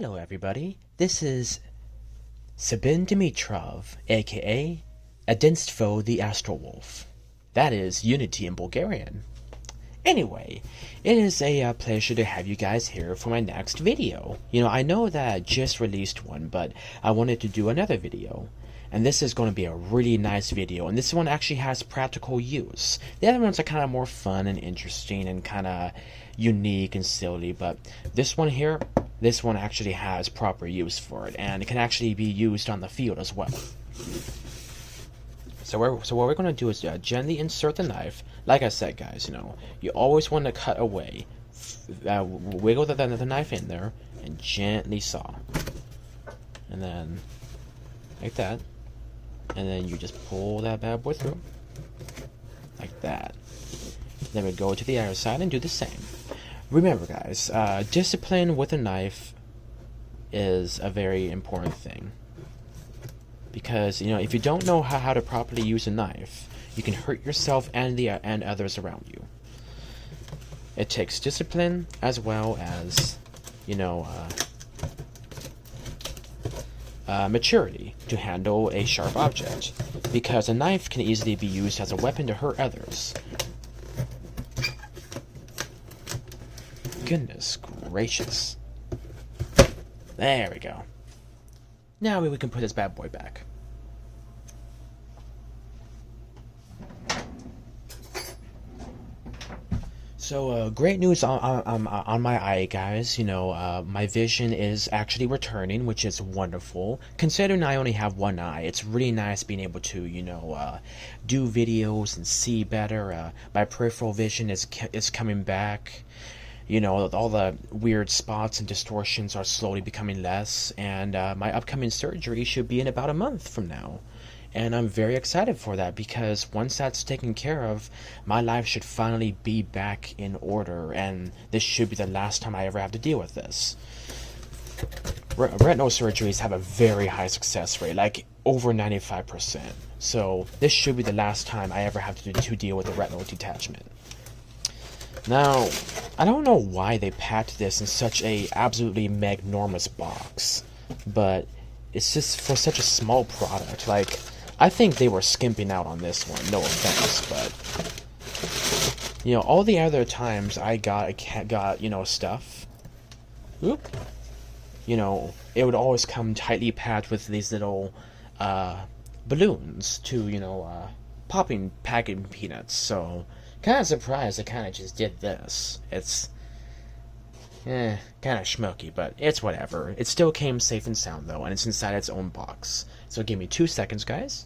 Hello everybody, this is Sabin Dimitrov, aka Edinstvo the Astral Wolf. That is Unity in Bulgarian. Anyway, it is a pleasure to have you guys here for my next video. I know that I just released one, but I wanted to do another video. And this is going to be a really nice video, and this one actually has practical use. The other ones are kind of more fun and interesting and kind of unique and silly, but this one here, this one actually has proper use for it, and it can actually be used on the field as well. So what we're going to do is gently insert the knife. Like I said, guys, you always want to cut away. Wiggle the knife in there and gently saw. And then, like that. And then you just pull that bad boy through. Like that. Then we go to the other side and do the same. Remember, guys, discipline with a knife is a very important thing. Because, if you don't know how to properly use a knife, you can hurt yourself and others around you. It takes discipline as well as, maturity to handle a sharp object, because a knife can easily be used as a weapon to hurt others. Goodness gracious. There we go. Now we can put this bad boy back. So, great news on my eye, guys. My vision is actually returning, which is wonderful. Considering I only have one eye, it's really nice being able to, do videos and see better. My peripheral vision is coming back. All the weird spots and distortions are slowly becoming less, and my upcoming surgery should be in about a month from now. And I'm very excited for that, because once that's taken care of, my life should finally be back in order, and this should be the last time I ever have to deal with this. Retinal surgeries have a very high success rate, like over 95%. So this should be the last time I ever have to deal with a retinal detachment. Now, I don't know why they packed this in such a absolutely magnormous box, but it's just for such a small product. Like, I think they were skimping out on this one, no offense, but all the other times I got stuff, it would always come tightly packed with these little balloons to popping packing peanuts. So kind of surprised they kind of just did this. It's kind of schmucky, but it's whatever. It still came safe and sound though, and it's inside its own box. So give me 2 seconds, guys.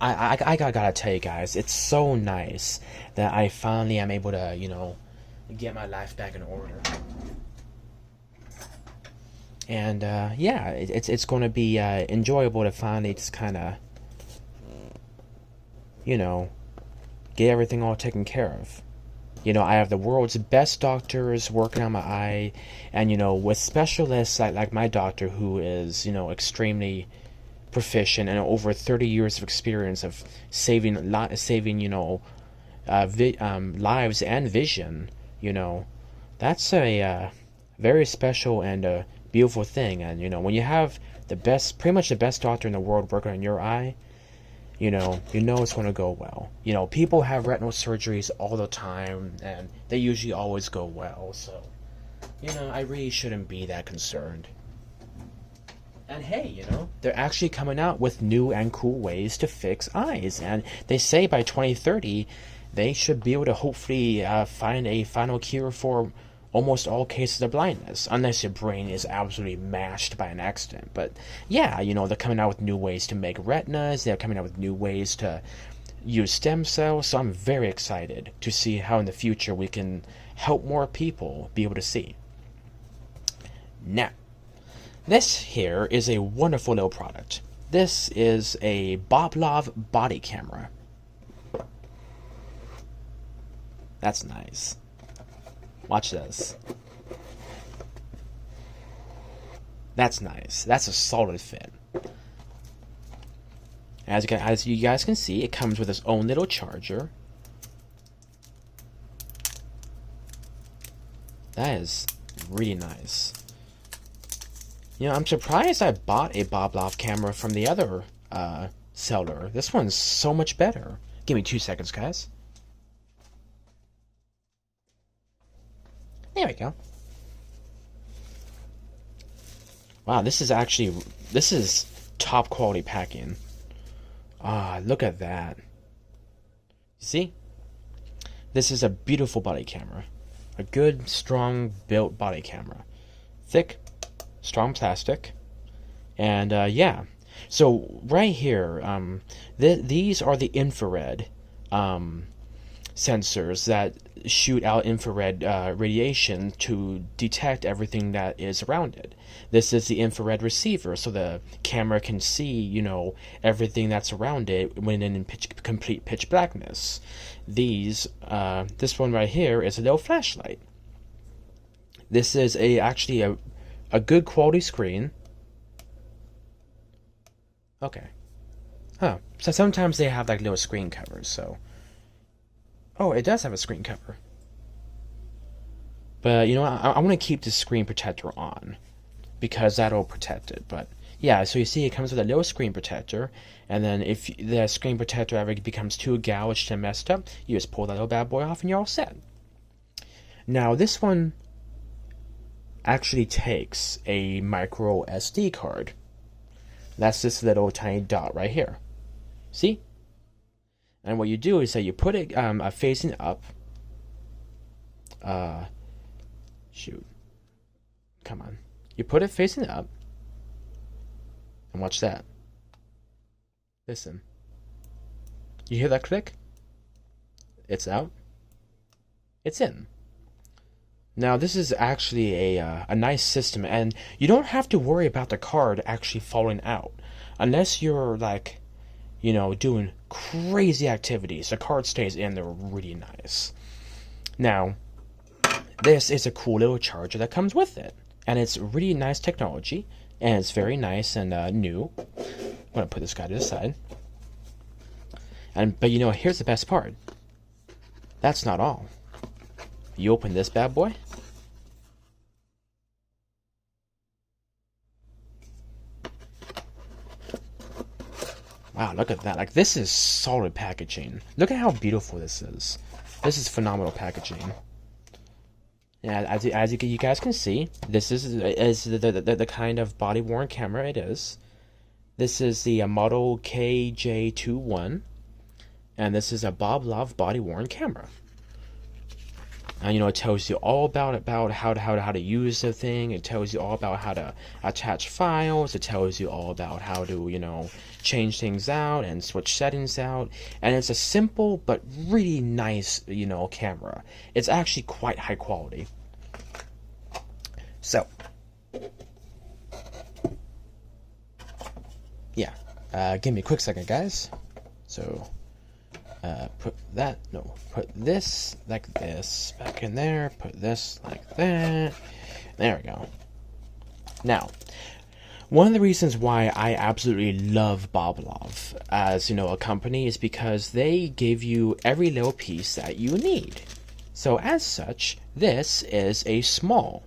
I gotta tell you guys, it's so nice that I finally am able to, get my life back in order. And, yeah, it's going to be enjoyable to finally just kind of, get everything all taken care of. I have the world's best doctors working on my eye, and, with specialists like my doctor, who is, extremely proficient and over 30 years of experience of saving lives and vision. That's a very special and beautiful thing. And when you have pretty much the best doctor in the world working on your eye, you know it's going to go well. People have retinal surgeries all the time, and they usually always go well. So I really shouldn't be that concerned. And hey, they're actually coming out with new and cool ways to fix eyes. And they say by 2030, they should be able to hopefully find a final cure for almost all cases of blindness. Unless your brain is absolutely mashed by an accident. But yeah, they're coming out with new ways to make retinas. They're coming out with new ways to use stem cells. So I'm very excited to see how in the future we can help more people be able to see. Now, this here is a wonderful little product. This is a Boblov body camera. That's nice. Watch this. That's nice. That's a solid fit. As you guys can see, it comes with its own little charger. That is really nice. You know, I'm surprised I bought a Boblov camera from the other seller. This one's so much better. Give me 2 seconds, guys. There we go. Wow, this is top quality packing. Ah, look at that. You see? This is a beautiful body camera. A good, strong built body camera. Thick, strong plastic. And yeah. So right here, these are the infrared sensors that shoot out infrared radiation to detect everything that is around it. This is the infrared receiver, so the camera can see, you know, everything that's around it when in complete pitch blackness. This one right here is a little flashlight. This is actually a good quality screen. Okay. Huh. So sometimes they have like little screen covers, so. Oh, it does have a screen cover. But, you know, I want to keep the screen protector on, because that'll protect it. But, yeah, so you see it comes with a little screen protector, and then if the screen protector ever becomes too gouged and messed up, you just pull that little bad boy off and you're all set. Now, this one actually takes a micro SD card. That's this little tiny dot right here. See? And what you do is that you put it facing up. Shoot. Come on. You put it facing up. And watch that. Listen. You hear that click? It's out. It's in. Now this is actually a nice system, and you don't have to worry about the card actually falling out. Unless you're like, you know, doing crazy activities, the card stays in there really nice. Now, this is a cool little charger that comes with it, and it's really nice technology, and it's very nice and new. I'm gonna put this guy to the side. But you know, here's the best part. That's not all. You open this bad boy. Wow, look at that. Like, this is solid packaging. Look at how beautiful this is. This is phenomenal packaging. Yeah, as you guys can see, this is the kind of body-worn camera it is. This is the model KJ21, and this is a Boblov body-worn camera. And, you know, it tells you all about how to use the thing. It tells you all about how to attach files. It tells you all about how to, you know, change things out and switch settings out. And it's a simple but really nice, you know, camera. It's actually quite high quality. So, yeah, give me a quick second, guys. So, put this like this back in there, put this like that. There we go. Now, one of the reasons why I absolutely love Boblov as, you know, a company is because they give you every little piece that you need. So as such, this is a small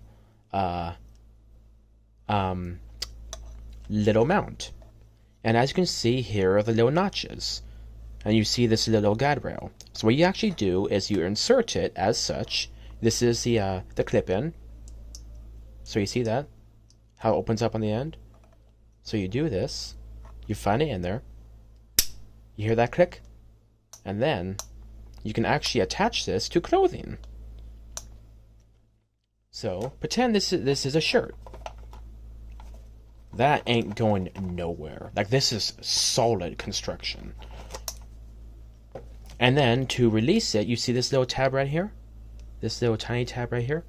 little mount. And as you can see, here are the little notches. And you see this little guide rail. So what you actually do is you insert it as such. This is the clip-in. So you see that? How it opens up on the end? So you do this. You find it in there. You hear that click? And then you can actually attach this to clothing. So pretend this is a shirt. That ain't going nowhere. Like, this is solid construction. And then to release it, you see this little tab right here? This little tiny tab right here?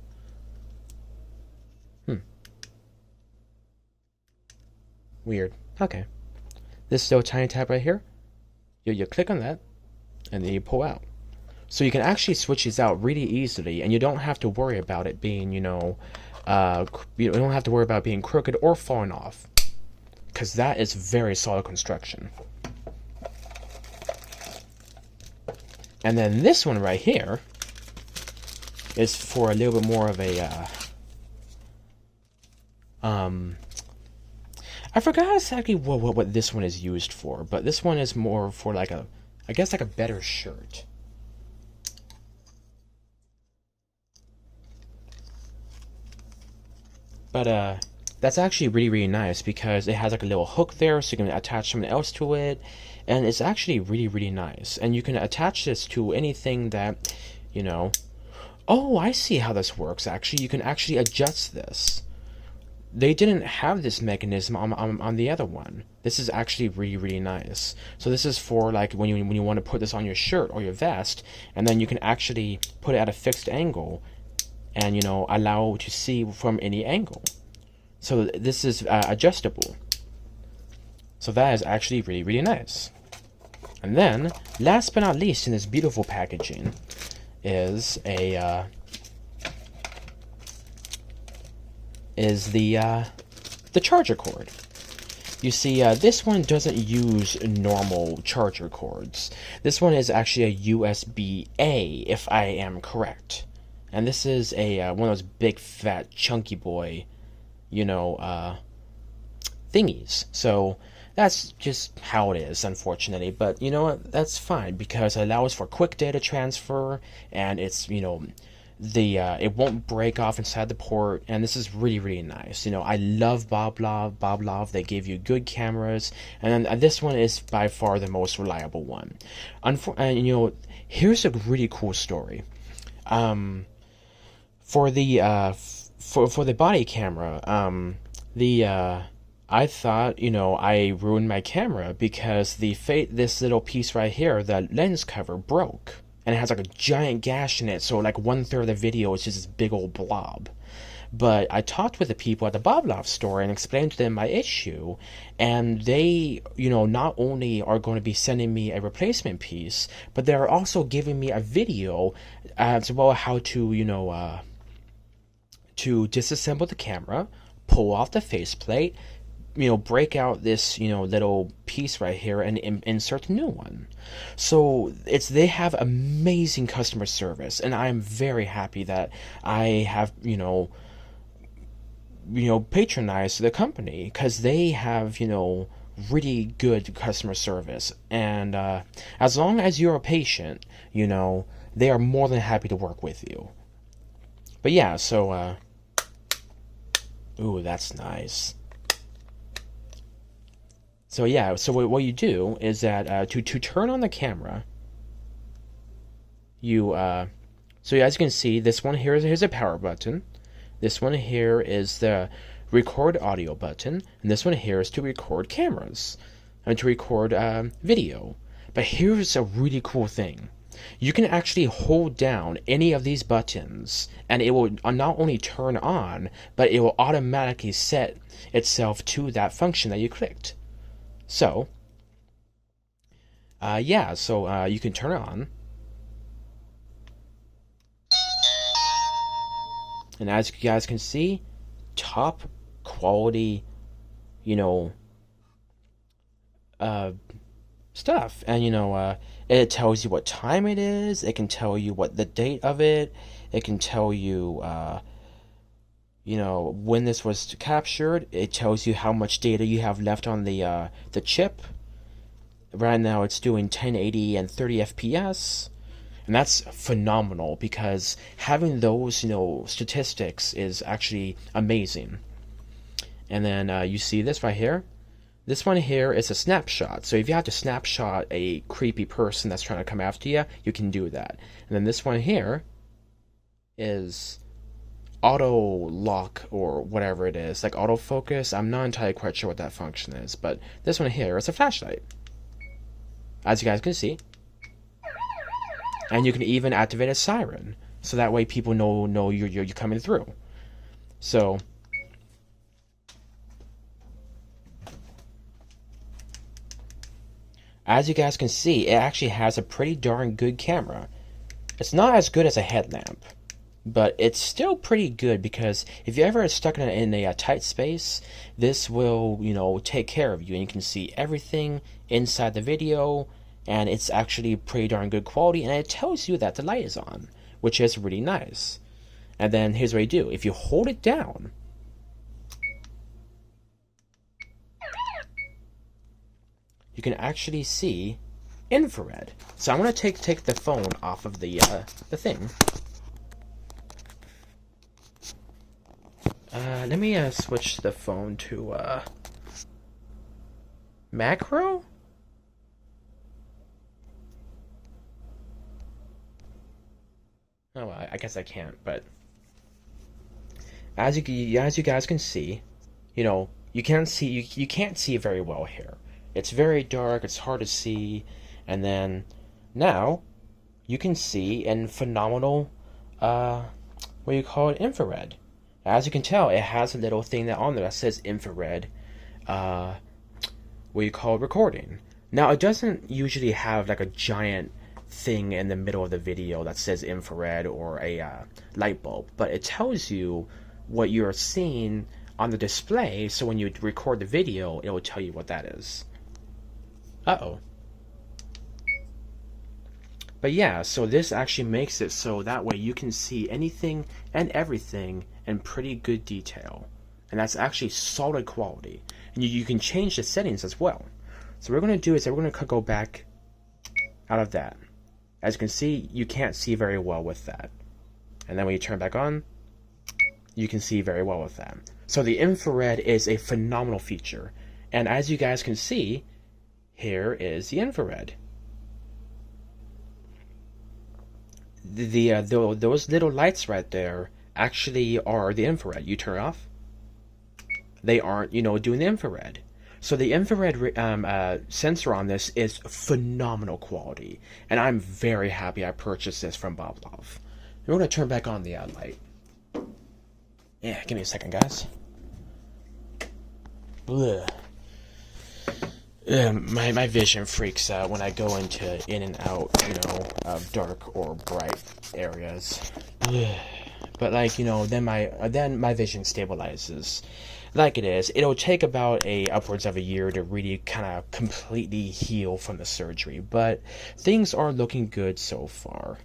Weird. Okay. This little tiny tab right here, you click on that, and then you pull out. So you can actually switch these out really easily, and you don't have to worry about it being, you know, you don't have to worry about being crooked or falling off, because that is very solid construction. And then this one right here is for a little bit more of a I forgot exactly what this one is used for, but this one is more for like a, I guess like a better shirt. But that's actually really nice because it has like a little hook there, so you can attach something else to it, and it's actually really nice. And you can attach this to anything that, you know. Oh, I see how this works. Actually, you can actually adjust this. They didn't have this mechanism on the other one. This is actually really nice. So this is for like when you want to put this on your shirt or your vest, and then you can actually put it at a fixed angle, and allow to see from any angle. So this is adjustable. So that is actually really nice. And then last but not least in this beautiful packaging is a the charger cord. You see, this one doesn't use normal charger cords. This one is actually a USB-A, if I am correct. And this is a one of those big, fat, chunky boy, thingies. So that's just how it is, unfortunately. But you know what? That's fine because it allows for quick data transfer, and it's it won't break off inside the port, and this is really nice. I love Boblov. They give you good cameras, and then this one is by far the most reliable one. And here's a really cool story. For the for the body camera, I thought I ruined my camera because this little piece right here, the lens cover, broke. And it has like a giant gash in it, so like 1/3 of the video is just this big old blob. But I talked with the people at the Boblov store and explained to them my issue, and they, not only are going to be sending me a replacement piece, but they're also giving me a video as well how to, to disassemble the camera, pull off the faceplate, break out this, little piece right here and insert a new one. So they have amazing customer service, and I am very happy that I have, patronized the company because they have, really good customer service. And as long as you're a patient, they are more than happy to work with you. But yeah, so, ooh, that's nice. So yeah, so what you do is that to turn on the camera, so as you can see, this one here here's a power button. This one here is the record audio button, and this one here is to record cameras, and to record video. But here's a really cool thing. You can actually hold down any of these buttons, and it will not only turn on, but it will automatically set itself to that function that you clicked. So, you can turn it on. And as you guys can see, top quality, stuff. And, it tells you what time it is. It can tell you what the date of it. It can tell you, when this was captured. It tells you how much data you have left on the chip. Right now it's doing 1080 and 30 FPS, and that's phenomenal because having those statistics is actually amazing. And then you see this right here. This one here is a snapshot. So if you have to snapshot a creepy person that's trying to come after you, you can do that. And then this one here is auto lock or whatever it is, like autofocus. I'm not entirely quite sure what that function is, but this one here is a flashlight, as you guys can see. And you can even activate a siren, so that way people know you're coming through. So as you guys can see, it actually has a pretty darn good camera. It's not as good as a headlamp, but it's still pretty good because if you're ever stuck in a tight space, this will, take care of you, and you can see everything inside the video, and it's actually pretty darn good quality, and it tells you that the light is on, which is really nice. And then here's what you do. If you hold it down, you can actually see infrared. So I'm gonna take the phone off of the thing. Let me switch the phone to macro. Oh, I guess I can't. But as you guys can see, you can't see very well here. It's very dark. It's hard to see, and then now you can see in phenomenal what do you call it, infrared. As you can tell, it has a little thing on there that says infrared. What you call recording. Now it doesn't usually have like a giant thing in the middle of the video that says infrared or a light bulb, but it tells you what you're seeing on the display, so when you record the video, it will tell you what that is. Uh-oh. But yeah, so this actually makes it so that way you can see anything and everything in pretty good detail. And that's actually solid quality. And you can change the settings as well. So what we're going to do is we're going to go back out of that. As you can see, you can't see very well with that. And then when you turn it back on, you can see very well with that. So the infrared is a phenomenal feature. And as you guys can see, here is the infrared. Those little lights right there actually are the infrared. You turn it off, they aren't, doing the infrared. So the infrared sensor on this is phenomenal quality, and I'm very happy I purchased this from Boblov. We're going to turn back on the light. Yeah, give me a second, guys. Blech. My vision freaks out when I go in and out, of dark or bright areas. But then my vision stabilizes. Like it is. It'll take about upwards of a year to really kind of completely heal from the surgery, but things are looking good so far.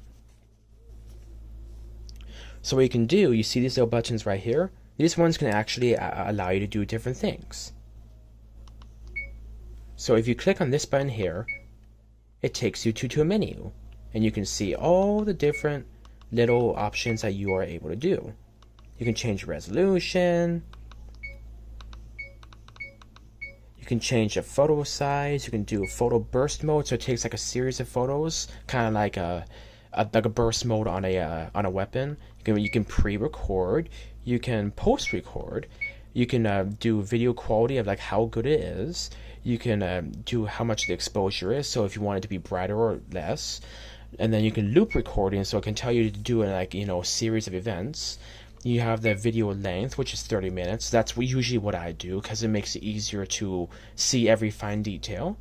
So what you can do, you see these little buttons right here? These ones can actually allow you to do different things. So if you click on this button here, it takes you to a menu, and you can see all the different little options that you are able to do. You can change resolution, you can change the photo size, you can do a photo burst mode, so it takes like a series of photos, kind of like a burst mode on a weapon. You can pre-record, you can post-record, you can do video quality of like how good it is. You can do how much the exposure is, so if you want it to be brighter or less. And then you can loop recording, so it can tell you to do a series of events. You have the video length, which is 30 minutes. That's usually what I do, because it makes it easier to see every fine detail.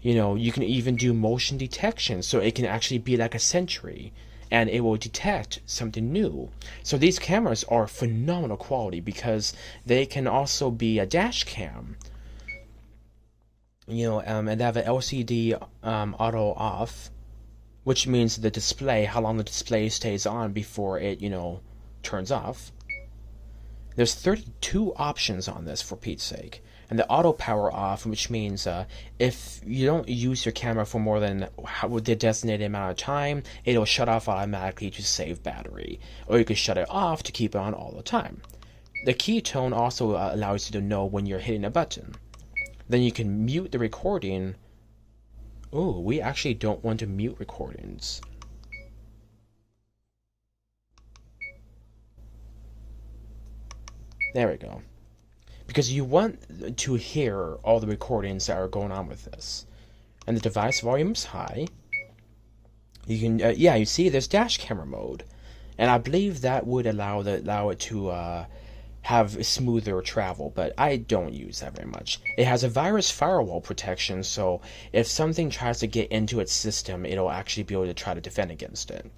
You can even do motion detection, so it can actually be like a sentry, and it will detect something new. So these cameras are phenomenal quality, because they can also be a dash cam. And they have an LCD auto off, which means the display, how long the display stays on before it, turns off. There's 32 options on this, for Pete's sake. And the auto power off, which means if you don't use your camera for more than the designated amount of time, it'll shut off automatically to save battery. Or you can shut it off to keep it on all the time. The key tone also allows you to know when you're hitting a button. Then you can mute the recording. Oh, we actually don't want to mute recordings. There we go. Because you want to hear all the recordings that are going on with this. And the device volume is high. You can, you see there's dash camera mode. And I believe that would allow it to have smoother travel, but I don't use that very much. It has a virus firewall protection, so if something tries to get into its system, it'll actually be able to try to defend against it.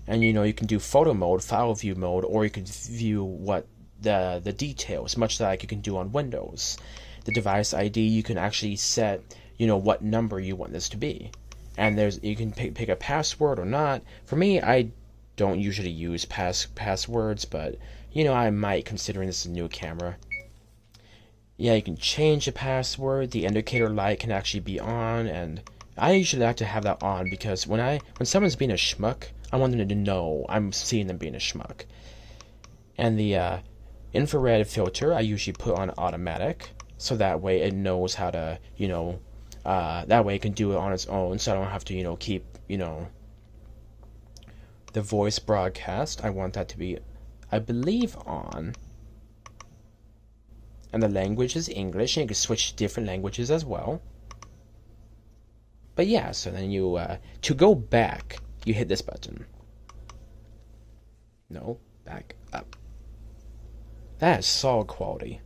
And you can do photo mode, file view mode, or you can view what the details, much like you can do on Windows. The device ID, you can actually set what number you want this to be, and you can pick a password or not. For me, I don't usually use passwords, but I might, considering this is a new camera. Yeah, you can change the password. The indicator light can actually be on, and I usually like to have that on because when someone's being a schmuck, I want them to know I'm seeing them being a schmuck. And the infrared filter I usually put on automatic, so that way it knows how to, that way it can do it on its own, so I don't have to, keep, the voice broadcast. I want that to be, I believe, on. And the language is English, and you can switch to different languages as well. But yeah, so then to go back, you hit this button. No, back up. That is solid quality.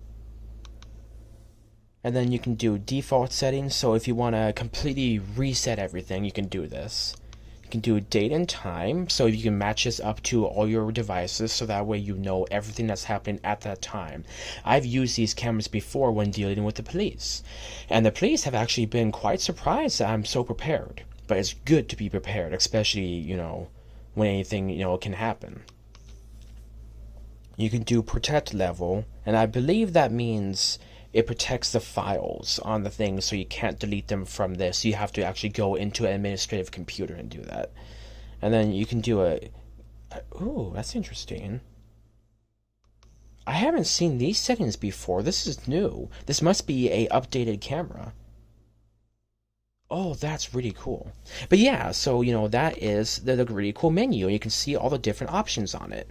And then you can do default settings, so if you want to completely reset everything, you can do this. You can do date and time, so you can match this up to all your devices, so that way you know everything that's happening at that time. I've used these cameras before when dealing with the police, and the police have actually been quite surprised that I'm so prepared. But it's good to be prepared, especially, when anything, can happen. You can do protect level, and I believe that means it protects the files on the thing, so you can't delete them from this. You have to actually go into an administrative computer and do that. And then you can do ooh, that's interesting. I haven't seen these settings before. This is new. This must be a updated camera. Oh, that's really cool. But yeah, so, that is the really cool menu. You can see all the different options on it.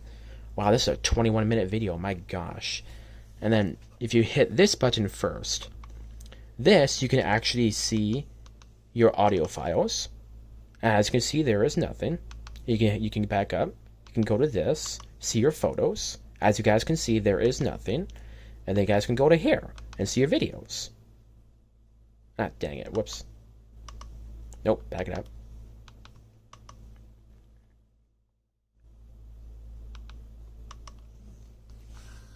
Wow, this is a 21-minute video. My gosh. And then if you hit this button first, you can actually see your audio files. As you can see, there is nothing. You can back up. You can go to this, see your photos. As you guys can see, there is nothing. And then you guys can go to here and see your videos. Ah, dang it. Whoops. Nope, back it up.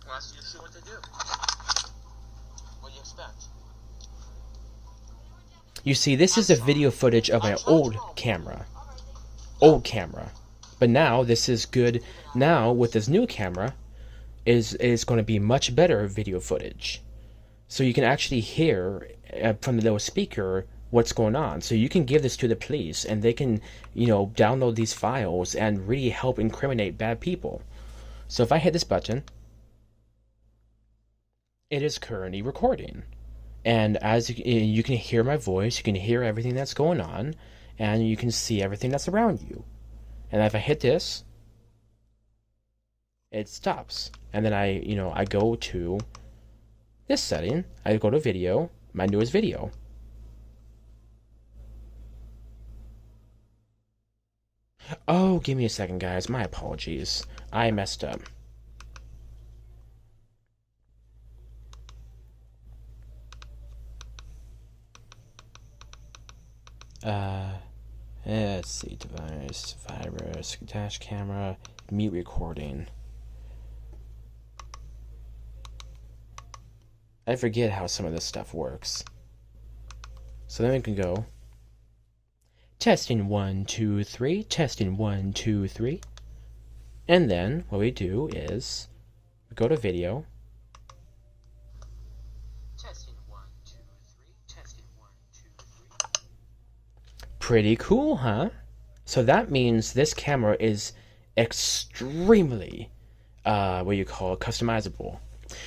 Well, that's usually what they do. What do you expect? You see, this is a video footage of my old camera. But now this is good. Now with this new camera, is going to be much better video footage. So you can actually hear from the little speaker what's going on. So you can give this to the police, and they can, download these files and really help incriminate bad people. So if I hit this button, it is currently recording. And as you can hear my voice, you can hear everything that's going on, and you can see everything that's around you. And if I hit this, it stops. And then I go to this setting. I go to video, my newest video. Oh, give me a second, guys. My apologies. I messed up. Let's see, device, virus, dash camera, mute recording. I forget how some of this stuff works. So then we can go testing 1, 2, 3, testing 1, 2, 3. And then what we do is we go to video. Testing 1, 2, 3, testing 1, 2, 3. Pretty cool, huh? So that means this camera is extremely customizable.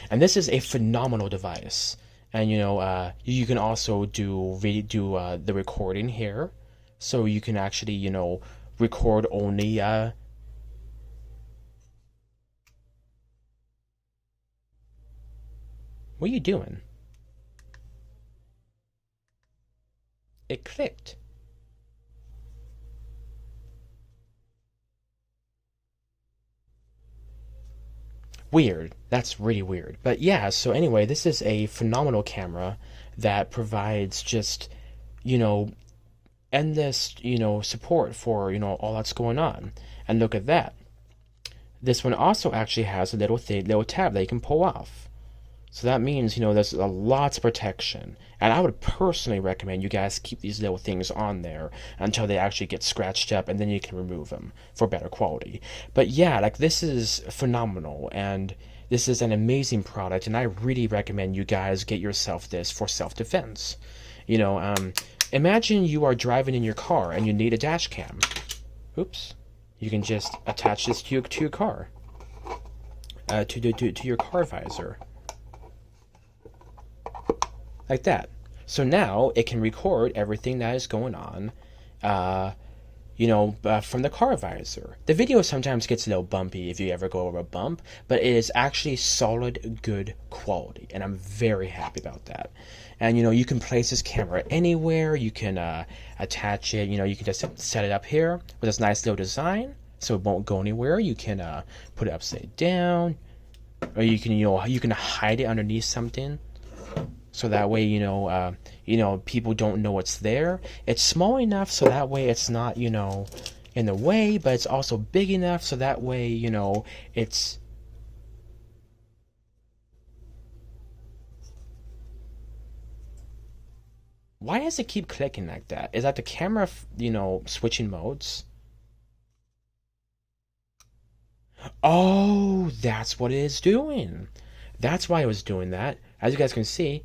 And this is a phenomenal device. And you can also do the recording here. So you can actually, record only what are you doing? It clicked. Weird. That's really weird. But yeah, so anyway, this is a phenomenal camera that provides just, endless, support for, all that's going on. And look at that. This one also actually has a little tab that you can pull off. So that means, there's a lots of protection. And I would personally recommend you guys keep these little things on there until they actually get scratched up, and then you can remove them for better quality. But yeah, like, this is phenomenal, and this is an amazing product, and I really recommend you guys get yourself this for self-defense. Imagine you are driving in your car and you need a dash cam. Oops. You can just attach this to your car, to your car visor, like that. So now it can record everything that is going on, from the car visor. The video sometimes gets a little bumpy if you ever go over a bump, but it is actually solid, good quality, and I'm very happy about that. And you can place this camera anywhere. You can attach it. You can just set it up here with this nice little design, so it won't go anywhere. You can put it upside down, or you can hide it underneath something, so that way people don't know it's there. It's small enough so that way it's not in the way, but it's also big enough so that way it's. Why does it keep clicking like that? Is that the camera, switching modes? Oh, that's what it is doing. That's why it was doing that. As you guys can see,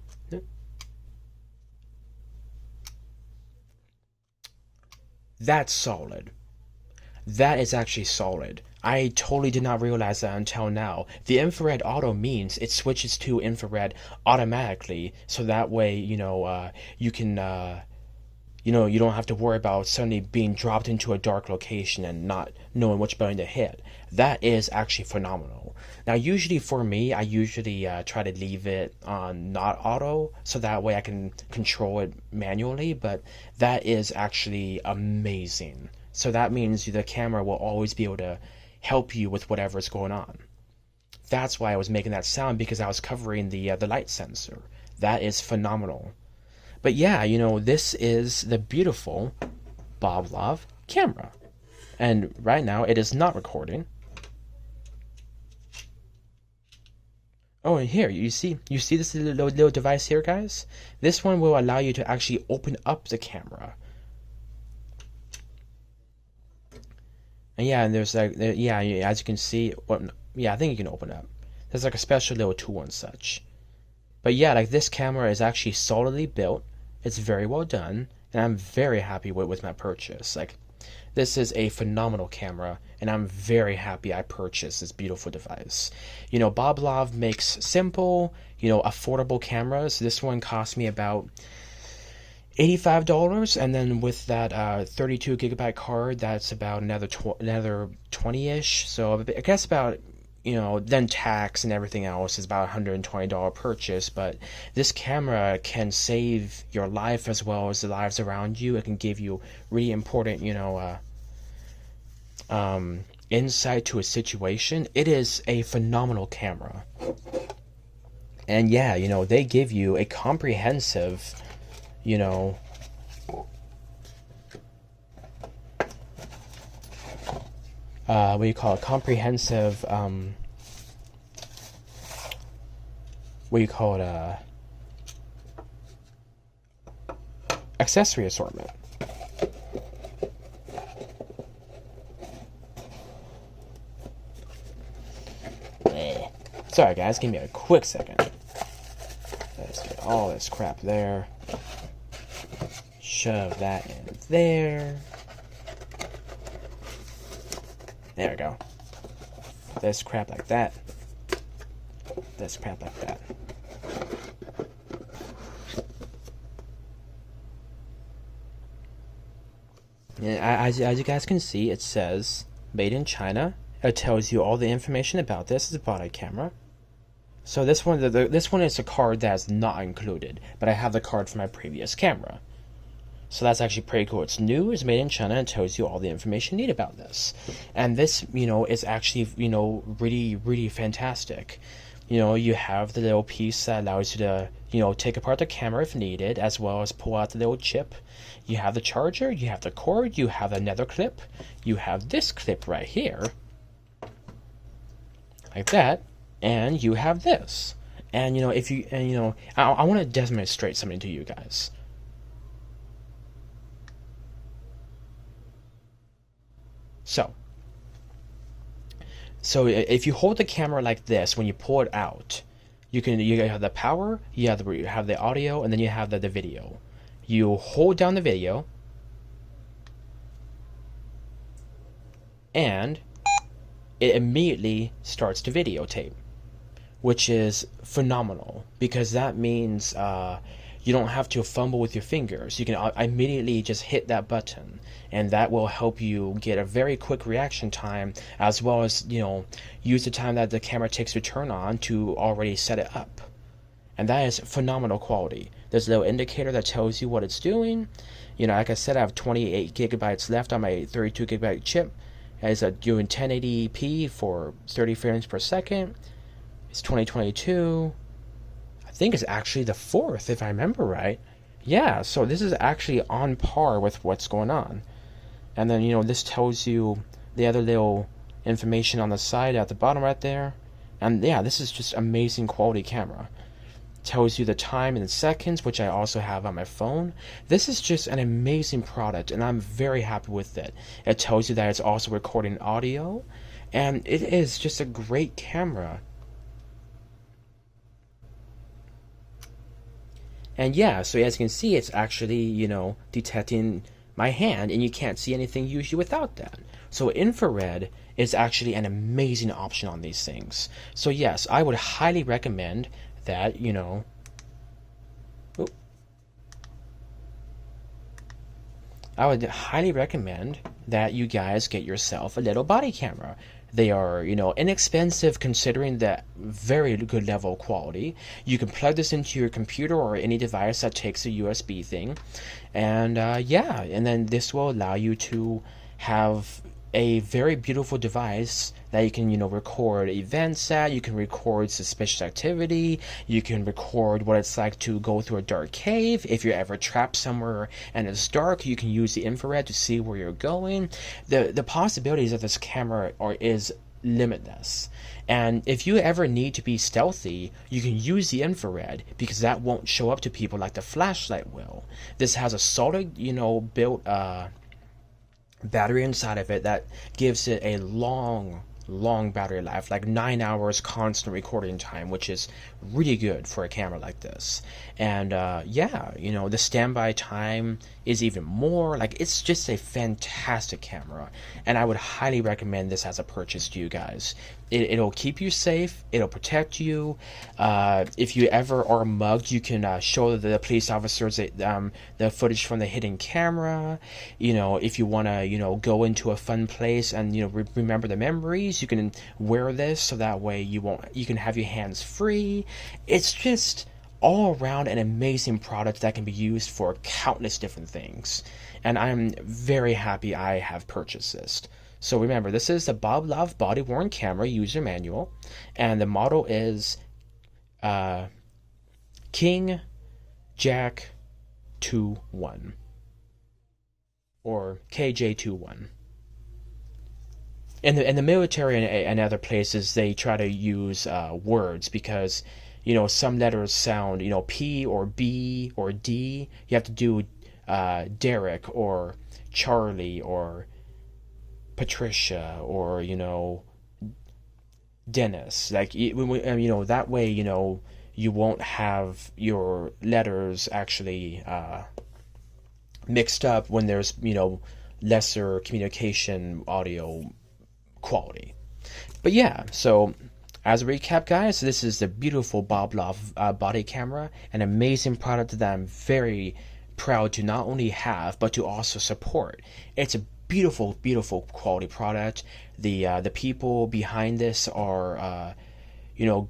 that's solid. That is actually solid. I totally did not realize that until now. The infrared auto means it switches to infrared automatically, so that way, you can, you don't have to worry about suddenly being dropped into a dark location and not knowing which button to hit. That is actually phenomenal. Now, usually for me, I usually try to leave it on not auto, so that way I can control it manually, but that is actually amazing. So that means the camera will always be able to help you with whatever is going on. That's why I was making that sound, because I was covering the light sensor. That is phenomenal. But yeah, this is the beautiful Boblov camera. And right now it is not recording. Oh, and here, you see this little device here, guys? This one will allow you to actually open up the camera. And yeah, and there's like, yeah, as you can see, I think you can open up. There's like a special little tool and such. But yeah, like, this camera is actually solidly built. It's very well done, and I'm very happy with my purchase. Like, this is a phenomenal camera, and I'm very happy I purchased this beautiful device. Boblov makes simple, affordable cameras. This one cost me about $85, and then with that 32 gigabyte card, that's about another 20-ish. So I guess about, then tax and everything else is about $120 purchase. But this camera can save your life as well as the lives around you. It can give you really important, insight to a situation. It is a phenomenal camera. And yeah, they give you a comprehensive, what do you call it? Comprehensive, accessory assortment. Sorry guys, give me a quick second. Let's get all this crap there. Shove that in there. There we go. This crap like that. This crap like that. And as you guys can see, it says made in China. It tells you all the information about this. It's a body camera. So this one is a card that's not included, but I have the card for my previous camera. So that's actually pretty cool. It's new, it's made in China, and tells you all the information you need about this. And this, is actually, really, really fantastic. You have the little piece that allows you to, take apart the camera if needed, as well as pull out the little chip. You have the charger, you have the cord, you have another clip, you have this clip right here, like that, and you have this. And if you and I want to demonstrate something to you guys. So, if you hold the camera like this, when you pull it out, you have the power, you have the audio, and then you have the video. You hold down the video, and it immediately starts to videotape, which is phenomenal because that means you don't have to fumble with your fingers. You can immediately just hit that button, and that will help you get a very quick reaction time, as well as use the time that the camera takes to turn on to already set it up. And that is phenomenal quality. There's a little indicator that tells you what it's doing. Like I said, I have 28 gigabytes left on my 32 gigabyte chip. It's doing 1080p for 30 frames per second. It's 2022. I think it's actually the 4th, if I remember right. Yeah, so this is actually on par with what's going on. And then, this tells you the other little information on the side at the bottom right there. And yeah, this is just amazing quality camera. Tells you the time in seconds, which I also have on my phone. This is just an amazing product, and I'm very happy with it. It tells you that it's also recording audio, and it is just a great camera. And yeah, so as you can see, it's actually, detecting my hand, and you can't see anything usually without that. So infrared is actually an amazing option on these things. So yes, I would highly recommend that, I would highly recommend that you guys get yourself a little body camera. They are, inexpensive considering the very good level of quality. You can plug this into your computer or any device that takes a USB thing. And yeah, and then this will allow you to have a very beautiful device that you can, record events at. You can record suspicious activity. You can record what it's like to go through a dark cave. If you're ever trapped somewhere and it's dark, you can use the infrared to see where you're going. The possibilities of this camera is limitless. And if you ever need to be stealthy, you can use the infrared because that won't show up to people like the flashlight will. This has a solid, built battery inside of it that gives it a long battery life, like 9 hours constant recording time, which is really good for a camera like this. And yeah, the standby time is even more. Like, it's just a fantastic camera, and I would highly recommend this as a purchase to you guys. It'll keep you safe. It'll protect you. If you ever are mugged, you can show the police officers the footage from the hidden camera. If you want to, go into a fun place and remember the memories, you can wear this so that way you can have your hands free. It's just all around an amazing product that can be used for countless different things, and I'm very happy I have purchased this. So remember, this is the Bob Love Body Worn Camera User Manual, and the model is King Jack 21 or KJ21. In the military and other places, they try to use words because some letters sound P or B or D. You have to do Derek or Charlie or Patricia or Dennis. Like that way you won't have your letters actually mixed up when there's lesser communication audio quality. But yeah, so as a recap, guys, this is the beautiful Bob Love body camera, an amazing product that I'm very proud to not only have but to also support. It's a beautiful quality product. The people behind this are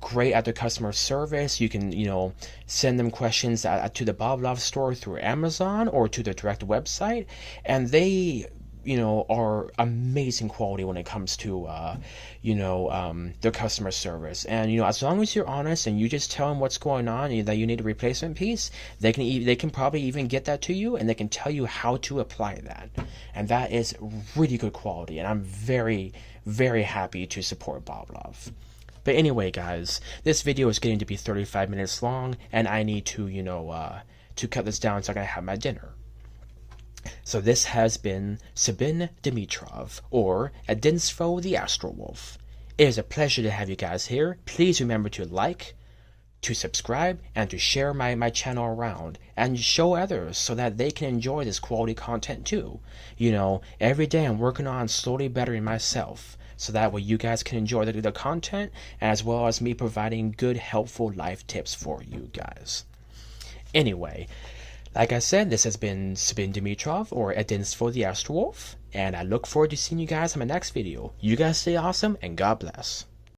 great at their customer service. You can send them questions to the Bob Love store through Amazon or to the direct website, and they are amazing quality when it comes to their customer service. And as long as you're honest and you just tell them what's going on and that you need a replacement piece, they can probably even get that to you, and they can tell you how to apply that. And that is really good quality, and I'm very, very happy to support Bob Love. But anyway, guys, this video is getting to be 35 minutes long, and I need to, to cut this down so I can have my dinner. So this has been Sabin Dimitrov, or Adinstvo the Astral Wolf. It is a pleasure to have you guys here. Please remember to like, to subscribe, and to share my channel around, and show others so that they can enjoy this quality content too. Every day I'm working on slowly bettering myself, so that way you guys can enjoy the content, as well as me providing good, helpful life tips for you guys. Anyway, like I said, this has been Sabin Dimitrov, or Adinstvo the Astral Wolf, and I look forward to seeing you guys in my next video. You guys stay awesome, and God bless.